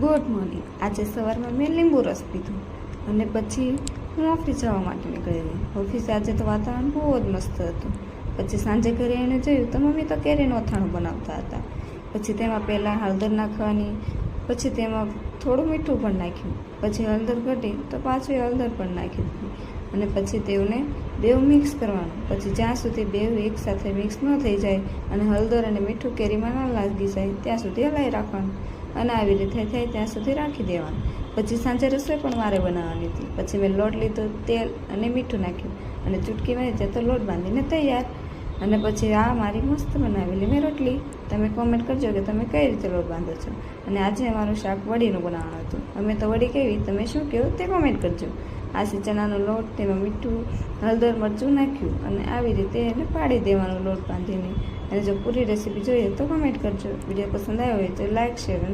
Good morning. આજે સવારમાં મેં લીંબુ રસ પીધો અને પછી હું ઓફિસ જવા માટે નીકળી ગઈ. ઓફિસે આજે તો વાતાવરણ બહુ જ મસ્ત હતું. પછી સાંજે ઘરે એને જોયું તો મમ્મી તો કેરીનું અથાણું બનાવતા હતા. પછી તેમાં પહેલાં હળદર નાખવાની, પછી તેમાં થોડું મીઠું પણ નાખ્યું, પછી હળદર ઘટી તો પાછું હળદર પણ નાખી દીધી અને પછી તેઓને બેવ મિક્સ કરવાનું. પછી જ્યાં સુધી બેવ એકસાથે મિક્સ ન થઈ જાય અને હળદર અને મીઠું કેરીમાં ન લાગી જાય ત્યાં સુધી હલાવી રાખવાનું અને આવી રીતે થાય ત્યાં સુધી રાખી દેવાનું. પછી સાંજે રસોઈ પણ મારે બનાવવાની હતી. પછી મેં લોટ લીધો, તેલ અને મીઠું નાખ્યું અને ચૂટકી મારી ત્યાં તો લોટ બાંધીને તૈયાર. અને પછી આ મારી મસ્ત બનાવેલી મેં રોટલી. તમે કોમેન્ટ કરજો કે તમે કઈ રીતે લોટ બાંધો છો. અને આજે અમારું શાક વડીનું બનાવવાનું હતું. અમે તો વડી કેવી, તમે શું કહો તે કોમેન્ટ કરજો. આ ચણાનો લોટ, તેમાં મીઠું, હળદર, મરચું નાખ્યું અને આવી રીતે એને પાડી દેવાનો લોટ બાંધીને. અને જો પૂરી રેસીપી જોઈએ તો કોમેન્ટ કરજો. વિડીયો પસંદ આવ્યો હોય તો લાઇક, શેર અને